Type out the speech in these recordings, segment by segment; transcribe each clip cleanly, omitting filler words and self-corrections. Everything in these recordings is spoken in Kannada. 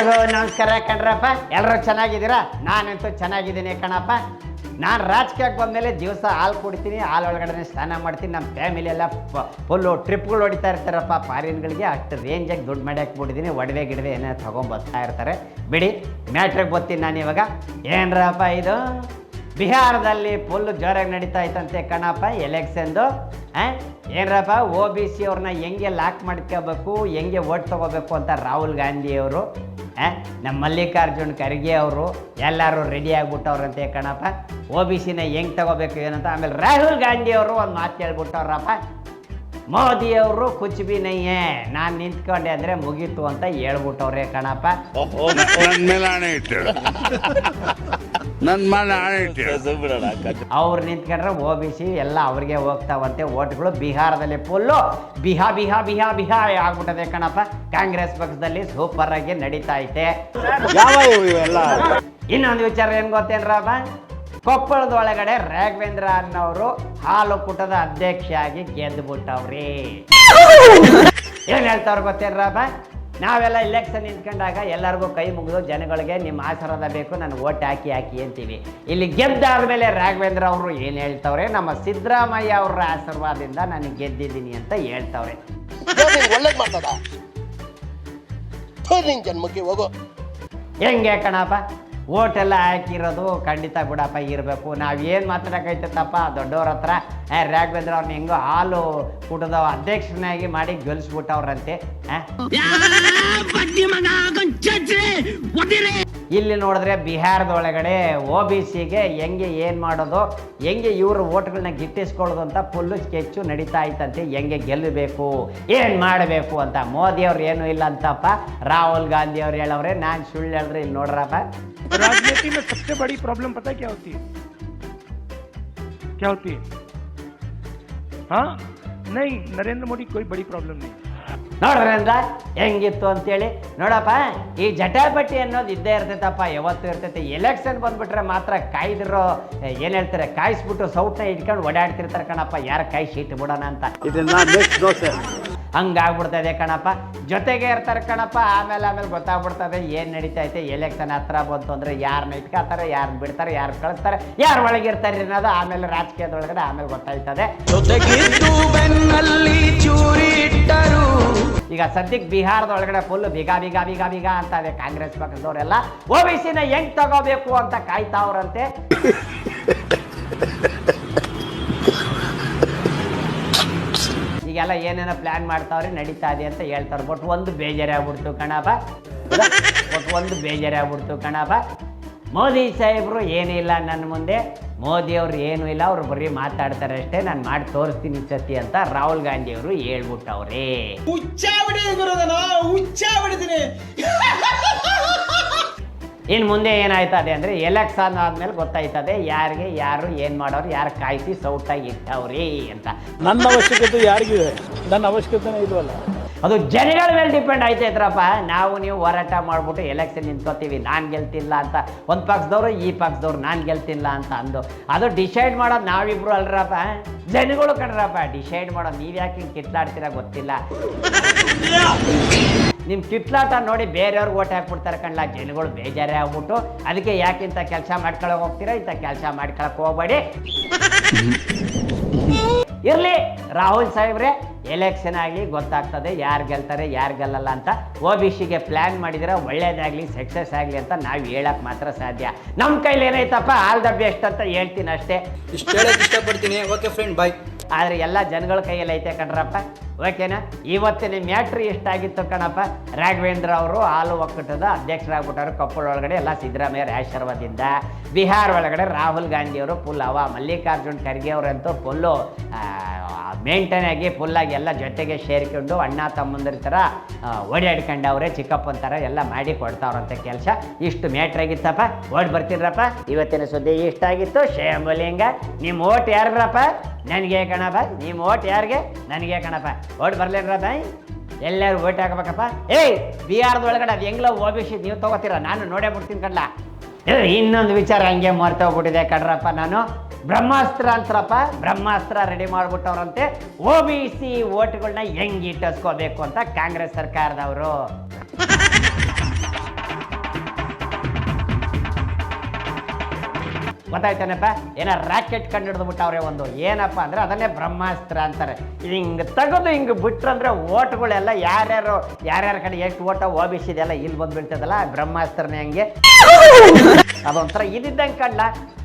ಎಲ್ರಿಗೂ ನಮಸ್ಕಾರ ಕಣ್ರಪ್ಪ. ಎಲ್ಲರೂ ಚೆನ್ನಾಗಿದ್ದೀರಾ? ನಾನಂತೂ ಚೆನ್ನಾಗಿದ್ದೀನಿ ಕಣಪ್ಪ. ನಾನು ರಾಜಕೀಯಕ್ಕೆ ಬಂದಮೇಲೆ ದಿವಸ ಹಾಲು ಕುಡಿತೀನಿ, ಹಾಲು ಒಳಗಡೆ ಸ್ನಾನ ಮಾಡ್ತೀನಿ. ನಮ್ಮ ಫ್ಯಾಮಿಲಿ ಎಲ್ಲ ಫುಲ್ಲು ಟ್ರಿಪ್ಗಳು ಹೊಡಿತಾ ಇರ್ತಾರಪ್ಪ ಫಾರಿನ್ಗಳಿಗೆ. ಅಷ್ಟು ರೇಂಜಾಗಿ ದುಡ್ಡು ಮಾಡಿ ಹಾಕ್ಬಿಟ್ಟಿದ್ದೀನಿ. ಒಡವೆ ಗಿಡವೆ ಏನೋ ತೊಗೊಂಬರ್ತಾ ಇರ್ತಾರೆ. ಬಿಡಿ, ಮ್ಯಾಟ್ರಿಗೆ ಬರ್ತೀನಿ ನಾನು ಇವಾಗ. ಏನ್ರಪ್ಪ ಇದು ಬಿಹಾರದಲ್ಲಿ ಫುಲ್ ಜೋರಾಗಿ ನಡೀತಾ ಇತ್ತಂತೆ ಕಣಪ್ಪ ಎಲೆಕ್ಷನ್ದು. ಏನರಪ್ಪ OBC ಅವ್ರನ್ನ ಹೆಂಗೆ ಲಾಕ್ ಮಾಡ್ಕೋಬೇಕು, ಹೆಂಗೆ ಓಟ್ ತೊಗೋಬೇಕು ಅಂತ ರಾಹುಲ್ ಗಾಂಧಿಯವರು, ನಮ್ಮ ಮಲ್ಲಿಕಾರ್ಜುನ್ ಖರ್ಗೆ ಅವರು ಎಲ್ಲರೂ ರೆಡಿ ಆಗಿಬಿಟ್ಟವ್ರಂತೆ ಕಣಪ್ಪ. OBCನ ಹೆಂಗೆ ತಗೋಬೇಕು ಏನಂತ. ಆಮೇಲೆ ರಾಹುಲ್ ಗಾಂಧಿಯವರು ಒಂದು ಮಾತು ಹೇಳ್ಬಿಟ್ಟವ್ರಪ್ಪ, ಮೋದಿಯವರು ಕುಚ್ ಬಿ ನಯ್ಯೇ, ನಾನು ನಿಂತ್ಕೊಂಡೆ ಅಂದರೆ ಮುಗೀತು ಅಂತ ಹೇಳ್ಬಿಟ್ಟವ್ರೆ ಕಣಪ್ಪ. ಅವ್ರು ನಿಂತ್ಕೊಂಡ್ರೆ OBC ಎಲ್ಲ ಅವ್ರಿಗೆ ಹೋಗ್ತಾವಂತೆ ಓಟ್ಗಳು. ಬಿಹಾರದಲ್ಲಿ ಫುಲ್ಲು ಬಿಹಾ ಆಗ್ಬಿಟ್ಟದೆ ಕಣಪ್ಪ. ಕಾಂಗ್ರೆಸ್ ಪಕ್ಷದಲ್ಲಿ ಸೂಪರ್ ಆಗಿ ನಡೀತಾ ಐತೆ. ಇನ್ನೊಂದು ವಿಚಾರ ಏನ್ ಗೊತ್ತೇನ್ರಪ್ಪ, ಕೊಪ್ಪಳದ ಒಳಗಡೆ ರಾಘವೇಂದ್ರ ಅನ್ನೋರು ಹಾಲು ಕುಟದ ಅಧ್ಯಕ್ಷರಾಗಿ ಗೆದ್ದುಬಿಟ್ಟವ್ರಿ. ಏನ್ ಹೇಳ್ತಾವ್ರು ಗೊತ್ತೇನ್ರಪ್ಪ, ನಾವೆಲ್ಲ ಇಲೆಕ್ಷನ್ ನಿಂತ್ಕೊಂಡಾಗ ಎಲ್ಲರಿಗೂ ಕೈ ಮುಗಿದು ಜನಗಳಿಗೆ ನಿಮ್ಮ ಆಶೀರ್ವಾದ ಬೇಕು, ನಾನು ಓಟ್ ಹಾಕಿ ಅಂತೀವಿ. ಇಲ್ಲಿ ಗೆದ್ದಾದ್ಮೇಲೆ ರಾಘವೇಂದ್ರ ಅವರು ಏನು ಹೇಳ್ತವ್ರೆ, ನಮ್ಮ ಸಿದ್ದರಾಮಯ್ಯ ಅವರ ಆಶೀರ್ವಾದದಿಂದ ನಾನು ಗೆದ್ದಿದ್ದೀನಿ ಅಂತ ಹೇಳ್ತವ್ರೆ. ಹೆಂಗೆ ಕಣಪ್ಪ, ಓಟೆಲ್ಲ ಹಾಕಿರೋದು ಖಂಡಿತ ಬಿಡಪ್ಪ ಇರಬೇಕು. ನಾವೇನು ಮಾತಾಡೋಕೈತಪ್ಪ ದೊಡ್ಡವ್ರ ಹತ್ರ. ರಾಘವೇಂದ್ರ ಅವ್ರನ್ನ ಹೆಂಗೋ ಹಾಲು ಕೂಟದ ಅಧ್ಯಕ್ಷನಾಗಿ ಮಾಡಿ ಗೆಲ್ಲಿಸ್ಬಿಟ್ಟವ್ರಂತೆ. ಇಲ್ಲಿ ನೋಡಿದ್ರೆ ಬಿಹಾರದ ಒಳಗಡೆ OBCಗೆ ಹೆಂಗೆ ಏನು ಮಾಡೋದು, ಹೆಂಗೆ ಇವ್ರ ಓಟ್ಗಳನ್ನ ಗಿಟ್ಟಿಸ್ಕೊಳ್ಳೋದು ಅಂತ ಫುಲ್ಲು ಸ್ಕೆಚ್ಚು ನಡೀತಾ ಇತ್ತಂತೆ. ಹೆಂಗೆ ಗೆಲ್ಲಬೇಕು, ಏನು ಮಾಡಬೇಕು ಅಂತ. ಮೋದಿ ಅವ್ರು ಏನೂ ಇಲ್ಲ ಅಂತಪ್ಪ, ರಾಹುಲ್ ಗಾಂಧಿ ಅವ್ರು ಹೇಳವ್ರೆ. ನಾನು ಸುಳ್ಳು ಹೇಳಿದ್ರೆ ಇಲ್ಲಿ ನೋಡ್ರಪ್ಪ, राजनीति में सबसे बड़ी प्रॉब्लम पता है क्या होती है? क्या होती है? हाँ नहीं, नरेंद्र मोदी कोई बड़ी प्रॉब्लम नहीं. ನೋಡ್ರಿಂದ ಹೆಂಗಿತ್ತು ಅಂತೇಳಿ. ನೋಡಪ್ಪ, ಈ ಜಟಾಪಟಿ ಅನ್ನೋದು ಇದ್ದೇ ಇರ್ತೈತಪ್ಪ, ಯಾವತ್ತೂ ಇರ್ತೈತೆ. ಎಲೆಕ್ಷನ್ ಬಂದ್ಬಿಟ್ರೆ ಮಾತ್ರ ಕಾಯ್ದಿರೋ ಏನು ಹೇಳ್ತಾರೆ, ಕಾಯಿಸ್ಬಿಟ್ಟು ಸೌಟ್ನ ಇಟ್ಕೊಂಡು ಓಡಾಡ್ತಿರ್ತಾರೆ ಕಣಪ್ಪ, ಯಾರು ಕಾಯಿಸಿ ಇಟ್ಟು ಬಿಡೋಣ ಅಂತ. ಹಂಗಾಗ್ಬಿಡ್ತದೆ ಕಣಪ್ಪ. ಜೊತೆಗೆ ಇರ್ತಾರೆ ಕಣಪ್ಪ. ಆಮೇಲೆ ಗೊತ್ತಾಗ್ಬಿಡ್ತದೆ ಏನು ನಡೀತಾ ಐತೆ. ಎಲೆಕ್ಷನ್ ಹತ್ರ ಬಂತು ಅಂದರೆ ಯಾರನ್ನ ಇಟ್ಕೊತಾರೆ, ಯಾರನ್ನ ಬಿಡ್ತಾರೆ, ಯಾರು ಕಳಿಸ್ತಾರೆ, ಯಾರು ಒಳಗಿರ್ತಾರೆ ಅನ್ನೋದು ಆಮೇಲೆ ರಾಜಕೀಯದೊಳಗಡೆ ಆಮೇಲೆ ಗೊತ್ತಾಯ್ತದೆ. ಈಗ ಸದ್ಯಕ್ಕೆ ಬಿಹಾರದ ಒಳಗಡೆ ಫುಲ್ ಬಿಗ ಅಂತ ಇದೆ. ಕಾಂಗ್ರೆಸ್ ಪಕ್ಷದವರೆಲ್ಲ OBCನ ಹೆಂಗ್ ತಗೋಬೇಕು ಅಂತ ಕಾಯ್ತಾವ್ರಂತೆ. ಈಗೆಲ್ಲ ಏನೇನೋ ಪ್ಲಾನ್ ಮಾಡ್ತಾವ್ರೆ, ನಡೀತಾ ಇದೆ ಅಂತ ಹೇಳ್ತಾರೆ. ಬಟ್ ಒಂದು ಬೇಜಾರಾಗ್ಬಿಡ್ತು ಕಣಪ್ಪ, ಮೋದಿ ಸಾಹೇಬರು ಏನಿಲ್ಲ ನನ್ನ ಮುಂದೆ. ಮೋದಿ ಅವರು ಏನೂ ಇಲ್ಲ, ಅವ್ರು ಬರೀ ಮಾತಾಡ್ತಾರೆ ಅಷ್ಟೇ, ನಾನು ಮಾಡಿ ತೋರಿಸ್ತೀನಿ ಸತಿ ಅಂತ ರಾಹುಲ್ ಗಾಂಧಿ ಅವರು ಹೇಳ್ಬಿಟ್ಟವ್ರೆ. ಇನ್ನು ಮುಂದೆ ಏನಾಯ್ತದೆ ಅಂದರೆ ಎಲೆಕ್ಷನ್ ಆದ್ಮೇಲೆ ಗೊತ್ತಾಯ್ತದೆ ಯಾರಿಗೆ ಯಾರು ಏನು ಮಾಡೋರು, ಯಾರು ಕಾಯಿಸಿ ಸೌಟಾಗಿ ಇಟ್ಟವ್ರಿ ಅಂತ. ನನ್ನ ಅವಶ್ಯಕತೆ ಯಾರಿಗಿದೆ? ನನ್ನ ಅವಶ್ಯಕತೆನೇ ಇಲ್ವಲ್ಲ. ಅದು ಜನಗಳ ಮೇಲೆ ಡಿಪೆಂಡ್ ಆಯ್ತೈತ್ರಪ್ಪ. ನಾವು ನೀವು ಹೋರಾಟ ಮಾಡ್ಬಿಟ್ಟು ಎಲೆಕ್ಷನ್ ನಿಂತ್ಕೋತೀವಿ, ನಾನು ಗೆಲ್ತಿಲ್ಲ ಅಂತ. ಒಂದು ಪಕ್ಷದವರು ಈ ಪಕ್ಷದವ್ರು ನಾನು ಗೆಲ್ತಿಲ್ಲ ಅಂತ ಅಂದು ಅದು ಡಿಸೈಡ್ ಮಾಡೋದು ನಾವಿಬ್ರು ಅಲ್ರಪ್ಪ, ಜನಗಳು ಕಣ್ರಪ್ಪ ಡಿಸೈಡ್ ಮಾಡೋದು. ನೀವು ಯಾಕೆ ಹಿಂಗೆ ಕಿತ್ಲಾಡ್ತೀರ ಗೊತ್ತಿಲ್ಲ. ನಿಮ್ಮ ಕಿತ್ಲಾಟ ನೋಡಿ ಬೇರೆಯವ್ರಿಗೆ ಓಟ್ ಹಾಕ್ಬಿಡ್ತಾರೆ ಕಣ್ಲ ಜನಗಳು. ಬೇಜಾರೇ ಆಗ್ಬಿಟ್ಟು ಅದಕ್ಕೆ ಯಾಕಿಂತ ಕೆಲಸ ಮಾಡ್ಕೊಳಕ್ಕೆ ಹೋಗ್ತೀರಾ, ಇಂಥ ಕೆಲಸ ಮಾಡ್ಕೊಳಕ್ಕೆ ಹೋಗ್ಬೇಡಿ. ಇರಲಿ ರಾಹುಲ್ ಸಾಹೇಬ್ರೆ, ಎಲೆಕ್ಷನ್ ಆಗಲಿ ಗೊತ್ತಾಗ್ತದೆ ಯಾರು ಗೆಲ್ತಾರೆ ಯಾರು ಗೆಲ್ಲಲ್ಲ ಅಂತ. OBCಗೆ ಪ್ಲ್ಯಾನ್ ಮಾಡಿದ್ರೆ ಒಳ್ಳೇದಾಗಲಿ, ಸಕ್ಸಸ್ ಆಗಲಿ ಅಂತ ನಾವು ಹೇಳಕ್ಕೆ ಮಾತ್ರ ಸಾಧ್ಯ. ನಮ್ಮ ಕೈಲಿ ಏನೈತಪ್ಪ, ಆಲ್ ದ ಬೆಸ್ಟ್ ಅಂತ ಹೇಳ್ತೀನಿ ಅಷ್ಟೇ. ಇಷ್ಟು ಹೇಳಕ್ಕೆ ಇಷ್ಟಪಡ್ತೀನಿ. ಓಕೆ ಫ್ರೆಂಡ್, ಬಾಯ್. ಆದರೆ ಎಲ್ಲ ಜನಗಳ ಕೈಯಲ್ಲಿ ಐತೆ ಕಣ್ರಪ್ಪ, ಓಕೆನಾ. ಇವತ್ತಿನ ಮ್ಯಾಟ್ರಿ ಎಷ್ಟಾಗಿತ್ತು ಕಣಪ್ಪ. ರಾಘವೇಂದ್ರ ಅವರು ಹಾಲು ಒಕ್ಕೂಟದ ಅಧ್ಯಕ್ಷರಾಗ್ಬಿಟ್ಟವ್ರು ಕೊಪ್ಪಳ ಒಳಗಡೆ, ಎಲ್ಲ ಸಿದ್ದರಾಮಯ್ಯರ ಆಶೀರ್ವಾದದಿಂದ. ಬಿಹಾರ ಒಳಗಡೆ ರಾಹುಲ್ ಗಾಂಧಿ ಅವರು ಫುಲ್ ಹವಾ. ಮಲ್ಲಿಕಾರ್ಜುನ್ ಖರ್ಗೆ ಅವರಂತೂ ಫುಲ್ಲು ಮೇಂಟೈನ್ ಆಗಿ ಫುಲ್ಲಾಗಿ ಎಲ್ಲ ಜೊತೆಗೆ ಸೇರಿಕೊಂಡು ಅಣ್ಣ ತಮ್ಮಂದಿರ ಥರ ಓಡಾಡ್ಕೊಂಡವ್ರೆ, ಚಿಕ್ಕಪ್ಪನ ಥರ ಎಲ್ಲ ಮಾಡಿ ಕೊಡ್ತಾವ್ರಂತೆ ಕೆಲಸ. ಇಷ್ಟು ಮ್ಯಾಟ್ರಾಗಿತ್ತಪ್ಪ. ಓಡ್ ಬರ್ತೀರಪ್ಪ. ಇವತ್ತಿನ ಸುದ್ದಿ ಇಷ್ಟ ಆಗಿತ್ತು. ಶೇಂಬಲಿಂಗ, ನಿಮ್ಮ ಓಟ್ ಯಾರಪ್ಪ? ನನಗೆ ಕಣಪ್ಪ. ನಿಮ್ಮ ಓಟ್ ಯಾರಿಗೆ? ನನಗೆ ಕಣಪ್ಪ. ಓಟ್ ಬರ್ಲೇನ್ರಪ್ಪ, ಎಲ್ಲರೂ ಓಟ್ ಹಾಕಬೇಕಪ್ಪ. ಬಿಹಾರದ ಒಳಗಡೆ ಅದು ಹೆಂಗ್ಲ OBC ನೀವು ತೊಗೋತೀರ, ನಾನು ನೋಡೇ ಬಿಡ್ತೀನಿ ಕಣ್ಲ. ಇನ್ನೊಂದು ವಿಚಾರ ಹಂಗೆ ಮರ್ತೋಗ್ಬಿಟ್ಟಿದೆ ಕಣ್ರಪ್ಪ ನಾನು. ಬ್ರಹ್ಮಾಸ್ತ್ರ ಅಂತಾರಪ್ಪ, ಬ್ರಹ್ಮಾಸ್ತ್ರ ರೆಡಿ ಮಾಡ್ಬಿಟ್ಟವ್ರಂತೆ. OBC ಓಟ್ಗಳನ್ನ ಹೆಂಗೆ ಇಟ್ಟಿಸ್ಕೋಬೇಕು ಅಂತ ಕಾಂಗ್ರೆಸ್ ಸರ್ಕಾರದವರು. ಗೊತ್ತಾಯ್ತಾನಪ್ಪ. ರಾಕೆಟ್ ಕಂಡು ಹಿಡಿದ್ಬಿಟ್ಟವ್ರೆ ಒಂದು, ಏನಪ್ಪ ಅಂದ್ರೆ ಅದನ್ನೇ ಬ್ರಹ್ಮಾಸ್ತ್ರ ಅಂತಾರೆ. ಹಿಂಗೆ ತೆಗೆದು ಹಿಂಗೆ ಬಿಟ್ರಂದ್ರೆ ಓಟ್ಗಳೆಲ್ಲ ಯಾರ್ಯಾರ ಕಡೆ ಎಷ್ಟು ಓಟ OBC ಇದೆಲ್ಲ ಇಲ್ಲಿ ಬಂದ್ಬಿಡ್ತದಲ್ಲ, ಬ್ರಹ್ಮಾಸ್ತ್ರನೇ ಹಂಗೆ ಅದೊಂಥರ ಇದ್ದಂಗೆ ಕಂಡ.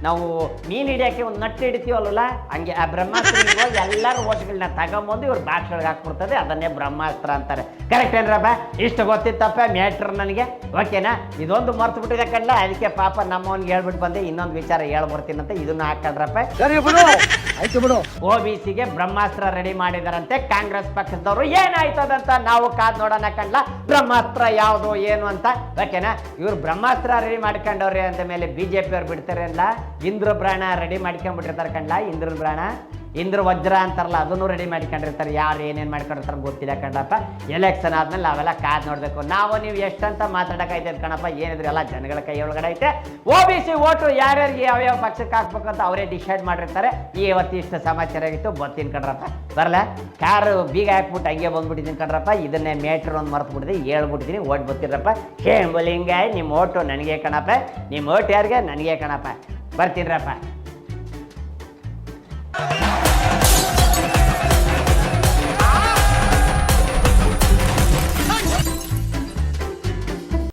ನಾವು ಮೀನು ಹಿಡಿಯೋಕ್ಕೆ ಒಂದು ನಟ್ಟು ಹಿಡಿತೀವಲ್ಲ, ಹಂಗೆ ಆ ಬ್ರಹ್ಮಾಸ್ತ್ರ ಎಲ್ಲರೂ ಓಟ್ಗಳನ್ನ ತಗೊಂಬಂದು ಇವ್ರು ಬಾಕ್ಸ್ಗಳಿಗೆ ಹಾಕ್ಬಿಡ್ತದೆ, ಅದನ್ನೇ ಬ್ರಹ್ಮಾಸ್ತ್ರ ಅಂತಾರೆ. ಕರೆಕ್ಟ್ ಏನ್ರಪ್ಪ? ಇಷ್ಟು ಗೊತ್ತಿತ್ತಪ್ಪ ಮ್ಯಾಟ್ರ್ ನನಗೆ, ಓಕೆನಾ? ಇದೊಂದು ಮರ್ತು ಬಿಟ್ಟಿದೆ ಕಂಡ, ಅದಕ್ಕೆ ಪಾಪ ನಮ್ಮವನ್ಗೆ ಹೇಳ್ಬಿಟ್ಟು ಬಂದೆ, ಇನ್ನೊಂದು ವಿಚಾರ ಹೇಳ್ಬಿಡ್ತೀನಂತ ಇದನ್ನ ಹಾಕಲ್ರಪ್ಪ. OBCಗೆ ಬ್ರಹ್ಮಾಸ್ತ್ರ ರೆಡಿ ಮಾಡಿದಾರಂತೆ ಕಾಂಗ್ರೆಸ್ ಪಕ್ಷದವರು. ಏನಾಯ್ತದಂತ ನಾವು ಕಾದ್ ನೋಡೋಣ ಕಂಡ, ಬ್ರಹ್ಮಾಸ್ತ್ರ ಯಾವುದು ಏನು ಅಂತ, ಓಕೆನಾ? ಇವ್ರು ಬ್ರಹ್ಮಾಸ್ತ್ರ ರೆಡಿ ಮಾಡ್ಕೊಂಡವ್ರೆ ಅಂತ ಮೇಲೆ BJP ಅವ್ರು ಬಿಡ್ತಾರೆ ಅಲ್ಲ, ಇಂದ್ರ ಬ್ರಾಣ ರೆಡಿ ಮಾಡ್ಕೊಂಡ್ಬಿಟ್ಟಿರ್ತಾರೆ ಕಂಡ. ಇಂದ್ರ ವಜ್ರ ಅಂತಾರಲ್ಲ, ಅದನ್ನು ರೆಡಿ ಮಾಡ್ಕೊಂಡಿರ್ತಾರೆ. ಯಾರು ಏನೇನು ಮಾಡ್ಕೊಂಡಿರ್ತಾರೆ ಗೊತ್ತಿಲ್ಲ ಕಂಡಪ್ಪ. ಎಲೆಕ್ಷನ್ ಆದ್ಮೇಲೆ ನಾವೆಲ್ಲ ಕಾದ್ ನೋಡ್ಬೇಕು. ನಾವು ನೀವು ಎಷ್ಟಂತ ಮಾತಾಡೋಕೈತೆ ಕಣಪ್ಪ, ಏನಿದ್ರೆ ಎಲ್ಲ ಜನಗಳ ಕೈ ಒಳಗಡೆ ಐತೆ. OBC ಓಟು ಯಾರ್ಯಾರಿಗೆ ಯಾವ್ಯಾವ ಪಕ್ಷಕ್ಕೆ ಹಾಕ್ಬೇಕು ಅಂತ ಅವರೇ ಡಿಸೈಡ್ ಮಾಡಿರ್ತಾರೆ. ಇವತ್ತು ಇಷ್ಟು ಸಮಾಚಾರ ಆಗಿತ್ತು, ಬರ್ತೀನಿ ಕಣ್ರಪ್ಪ. ಬರಲ್ಲ, ಕಾರು ಬೀಗ ಹಾಕ್ಬಿಟ್ಟು ಹಂಗೆ ಬಂದ್ಬಿಟ್ಟಿದ್ದೀನಿ ಕಣ್ರಪ್ಪ. ಇದನ್ನೇ ಮೇಟ್ರ್ ಒಂದು ಮರ್ತು ಬಿಟ್ಟಿದೆ, ಹೇಳ್ಬಿಟ್ಟಿದ್ದೀನಿ, ಓಟ್ ಬರ್ತೀರಪ್ಪ. ಶೇಂಬಲಿಂಗ ನಿಮ್ಮ ಓಟು ನನಗೆ ಕಣಪ್ಪ, ನಿಮ್ಮ ಓಟ್ ಯಾರಿಗೆ? ನನಗೆ ಕಣಪ್ಪ. ಬರ್ತೀನ್ರಪ್ಪ.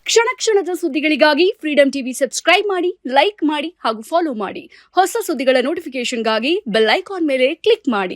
ಕ್ಷಣ ಕ್ಷಣದ ಸುದ್ದಿಗಳಿಗಾಗಿ ಫ್ರೀಡಂ ಟಿವಿ ಸಬ್ಸ್ಕ್ರೈಬ್ ಮಾಡಿ, ಲೈಕ್ ಮಾಡಿ ಹಾಗೂ ಫಾಲೋ ಮಾಡಿ. ಹೊಸ ಸುದ್ದಿಗಳ ನೋಟಿಫಿಕೇಶನ್ಗಾಗಿ ಬೆಲ್ ಐಕಾನ್ ಮೇಲೆ ಕ್ಲಿಕ್ ಮಾಡಿ.